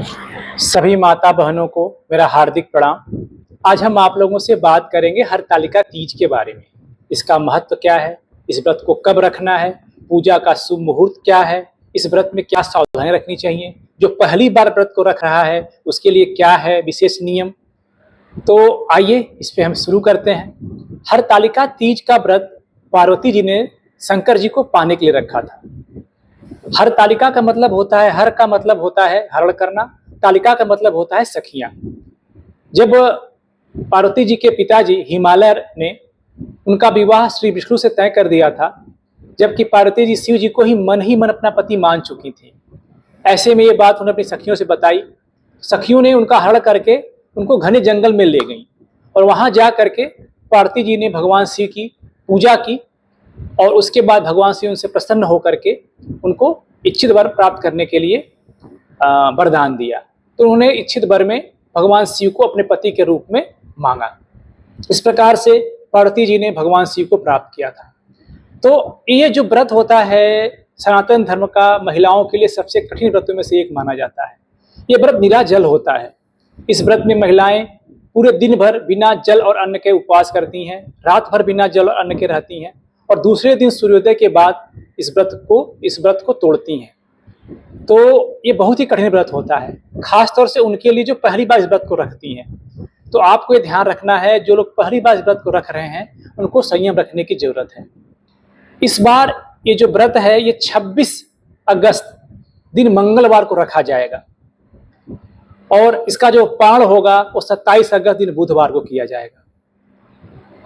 सभी माता बहनों को मेरा हार्दिक प्रणाम। आज हम आप लोगों से बात करेंगे हरतालिका तीज के बारे में। इसका महत्व क्या है, इस व्रत को कब रखना है, पूजा का शुभ मुहूर्त क्या है, इस व्रत में क्या सावधानी रखनी चाहिए, जो पहली बार व्रत को रख रहा है उसके लिए क्या है विशेष नियम। तो आइए इस पे हम शुरू करते हैं। हरतालिका तीज का व्रत पार्वती जी ने शंकर जी को पाने के लिए रखा था। हरतालिका का मतलब होता है, हर का मतलब होता है हरण करना, तालिका का मतलब होता है सखियां। जब पार्वती जी के पिताजी हिमालय ने उनका विवाह श्री विष्णु से तय कर दिया था, जबकि पार्वती जी शिव जी को ही मन अपना पति मान चुकी थी। ऐसे में ये बात उन्होंने अपनी सखियों से बताई। सखियों ने उनका हरण करके उनको घने जंगल में ले गई और वहां जा करके पार्वती जी ने भगवान शिव की पूजा की और उसके बाद भगवान शिव उनसे प्रसन्न होकर के उनको इच्छित वर प्राप्त करने के लिए वरदान दिया। तो उन्होंने इच्छित वर में भगवान शिव को अपने पति के रूप में मांगा। इस प्रकार से पार्वती जी ने भगवान शिव को प्राप्त किया था। तो ये जो व्रत होता है सनातन धर्म का महिलाओं के लिए सबसे कठिन व्रतों में से एक माना जाता है। ये व्रत निराजल होता है। इस व्रत में महिलाएं पूरे दिन भर बिना जल और अन्न के उपवास करती हैं, रात भर बिना जल और अन्न के रहती हैं और दूसरे दिन सूर्योदय के बाद इस व्रत को तोड़ती हैं। तो ये बहुत ही कठिन व्रत होता है, खास तौर से उनके लिए जो पहली बार इस व्रत को रखती हैं। तो आपको ये ध्यान रखना है, जो लोग पहली बार इस व्रत को रख रहे हैं उनको संयम रखने की जरूरत है। इस बार ये जो व्रत है ये 26 अगस्त दिन मंगलवार को रखा जाएगा और इसका जो पारण होगा वो 27 अगस्त दिन बुधवार को किया जाएगा।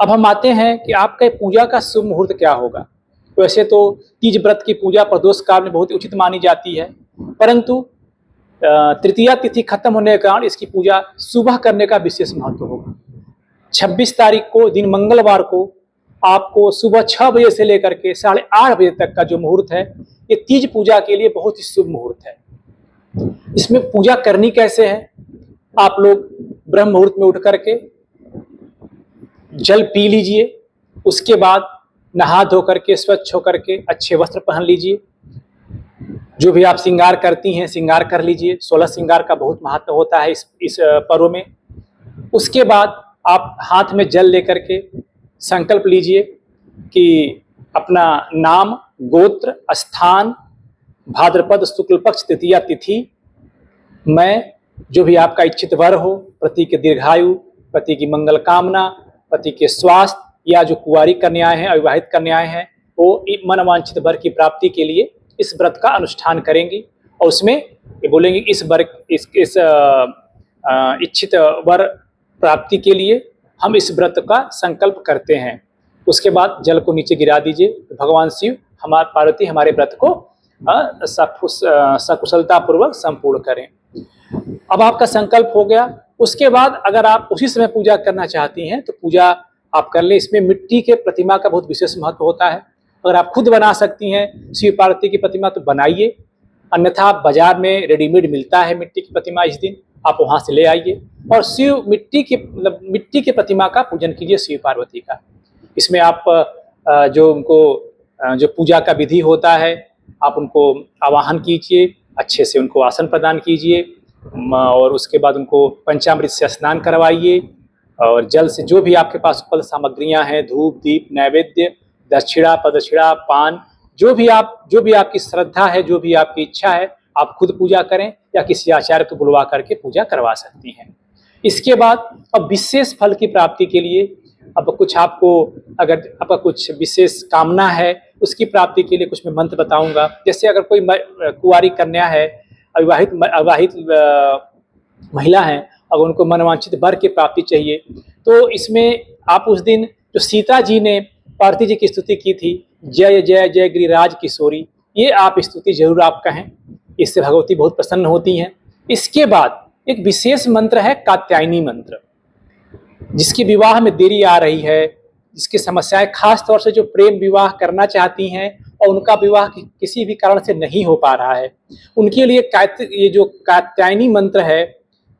अब हम आते हैं कि आपके पूजा का शुभ मुहूर्त क्या होगा। वैसे तो तीज व्रत की पूजा प्रदोष काल में बहुत ही उचित मानी जाती है, परंतु तृतीया तिथि खत्म होने के कारण इसकी पूजा सुबह करने का विशेष महत्व होगा। 26 तारीख को दिन मंगलवार को आपको सुबह 6 बजे से लेकर के 8:30 बजे तक का जो मुहूर्त है ये तीज पूजा के लिए बहुत ही शुभ मुहूर्त है। इसमें पूजा करनी कैसे है, आप लोग ब्रह्म मुहूर्त में उठ करके जल पी लीजिए, उसके बाद नहा धो करके स्वच्छ होकर के अच्छे वस्त्र पहन लीजिए, जो भी आप श्रृंगार करती हैं श्रृंगार कर लीजिए। 16 श्रृंगार का बहुत महत्व होता है इस पर्व में। उसके बाद आप हाथ में जल लेकर के संकल्प लीजिए कि अपना नाम, गोत्र, स्थान, भाद्रपद शुक्ल पक्ष तृतीया तिथि, मैं जो भी आपका इच्छित वर हो, पति के दीर्घायु, पति की मंगल कामना, पति के स्वास्थ्य या जो कुंवारी कन्याएं हैं, अविवाहित कन्याएं हैं, वो मनवांछित वर की प्राप्ति के लिए इस व्रत का अनुष्ठान करेंगी और उसमें ये बोलेंगे इस इच्छित वर प्राप्ति के लिए हम इस व्रत का संकल्प करते हैं। उसके बाद जल को नीचे गिरा दीजिए, भगवान शिव पार्वती हमारे व्रत को सकुशलता पूर्वक संपूर्ण करें। अब आपका संकल्प हो गया। उसके बाद अगर आप उसी समय पूजा करना चाहती हैं तो पूजा आप कर ले। इसमें मिट्टी के प्रतिमा का बहुत विशेष महत्व होता है। अगर आप खुद बना सकती हैं शिव पार्वती की प्रतिमा तो बनाइए, अन्यथा बाजार में रेडीमेड मिलता है मिट्टी की प्रतिमा, इस दिन आप वहां से ले आइए और शिव मिट्टी के प्रतिमा का पूजन कीजिए शिव पार्वती का। इसमें आप जो पूजा का विधि होता है आप उनको आवाहन कीजिए, अच्छे से उनको आसन प्रदान कीजिए और उसके बाद उनको पंचामृत से स्नान करवाइए और जल से जो भी आपके पास उपलब्ध सामग्रियां हैं, धूप, दीप, नैवेद्य, दक्षिणा, प्रदक्षिणा, पान, जो भी आपकी श्रद्धा है, जो भी आपकी इच्छा है, आप खुद पूजा करें या किसी आचार्य को बुलवा करके पूजा करवा सकती हैं। इसके बाद अब विशेष फल की प्राप्ति के लिए अब कुछ आपको, अगर आपका कुछ विशेष कामना है उसकी प्राप्ति के लिए कुछ मैं मंत्र बताऊंगा। जैसे अगर कोई कुंवारी कन्या है, अविवाहित महिला है, अगर उनको मनवांछित वर की प्राप्ति चाहिए तो इसमें आप उस दिन जो सीता जी ने पार्वती जी की स्तुति की थी, जय जय जय गिरिराज किशोरी, ये आप स्तुति जरूर आप कहें, इससे भगवती बहुत प्रसन्न होती हैं। इसके बाद एक विशेष मंत्र है कात्यायनी मंत्र। जिसकी विवाह में देरी आ रही है, जिसकी समस्याएं, खास तौर से जो प्रेम विवाह करना चाहती हैं और उनका विवाह किसी भी कारण से नहीं हो पा रहा है, उनके लिए ये जो कात्यायनी मंत्र है,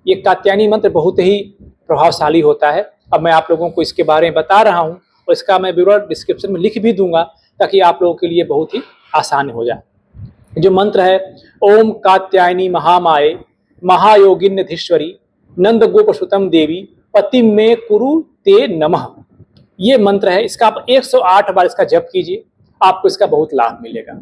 ये कात्यायनी मंत्र बहुत ही प्रभावशाली होता है। अब मैं आप लोगों को इसके बारे में बता रहा हूँ और इसका मैं विवरण डिस्क्रिप्शन में लिख भी दूंगा ताकि आप लोगों के लिए बहुत ही आसान हो जाए। जो मंत्र है, ओम कात्यायनी महामाये महायोगिन्यधीश्वरी नंद गोपसुतम देवी पति में कुरु ते नमः। ये मंत्र है, इसका आप 108 बार इसका जप कीजिए, आपको इसका बहुत लाभ मिलेगा।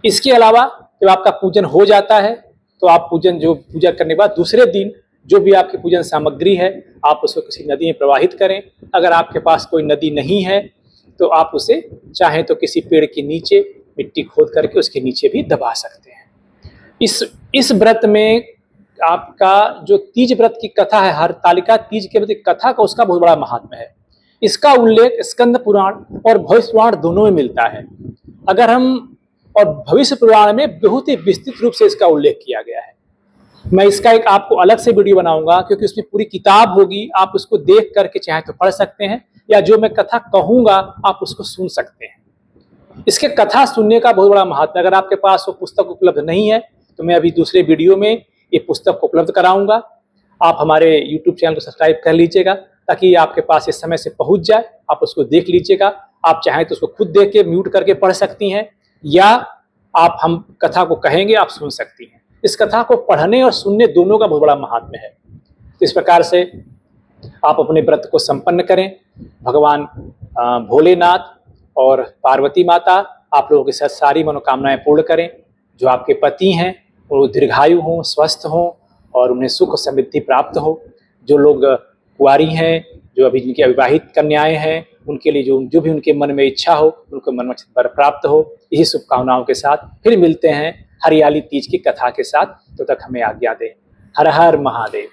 इसके अलावा जब आपका पूजन हो जाता है तो आप पूजा करने के बाद दूसरे दिन जो भी आपकी पूजन सामग्री है आप उसको किसी नदी में प्रवाहित करें। अगर आपके पास कोई नदी नहीं है तो आप उसे चाहें तो किसी पेड़ के नीचे मिट्टी खोद करके उसके नीचे भी दबा सकते हैं। इस व्रत में आपका जो तीज व्रत की कथा है, हरतालिका तीज के व्रत की कथा का उसका बहुत बड़ा महात्म्य है। इसका उल्लेख स्कंद पुराण और भविष्य पुराण दोनों में मिलता है। और भविष्य पुराण में बहुत ही विस्तृत रूप से इसका उल्लेख किया गया है। मैं इसका एक आपको अलग से वीडियो बनाऊंगा क्योंकि उसमें पूरी किताब होगी, आप उसको देख करके चाहे तो पढ़ सकते हैं या जो मैं कथा कहूंगा आप उसको सुन सकते हैं। इसके कथा सुनने का बहुत बड़ा महत्व है। अगर आपके पास वो पुस्तक उपलब्ध नहीं है तो मैं अभी दूसरे वीडियो में ये पुस्तक उपलब्ध कराऊंगा। आप हमारे यूट्यूब चैनल को सब्सक्राइब कर लीजिएगा ताकि आपके पास इस समय से पहुंच जाए, आप उसको देख लीजिएगा। आप चाहें तो उसको खुद देख के म्यूट करके पढ़ सकती हैं या आप हम कथा को कहेंगे आप सुन सकती हैं। इस कथा को पढ़ने और सुनने दोनों का बहुत बड़ा महात्म्य है। तो इस प्रकार से आप अपने व्रत को संपन्न करें। भगवान भोलेनाथ और पार्वती माता आप लोगों के साथ सारी मनोकामनाएं पूर्ण करें। जो आपके पति हैं वो दीर्घायु हों, स्वस्थ हों और उन्हें सुख समृद्धि प्राप्त हो। जो लोग कुंवारी हैं, जो अभी जिनकी अविवाहित कन्याएं हैं, उनके लिए जो भी उनके मन में इच्छा हो उनको मन में वर प्राप्त हो। यही शुभकामनाओं के साथ फिर मिलते हैं हरियाली तीज की कथा के साथ। तो तक हमें आज्ञा दें। हर हर महादेव।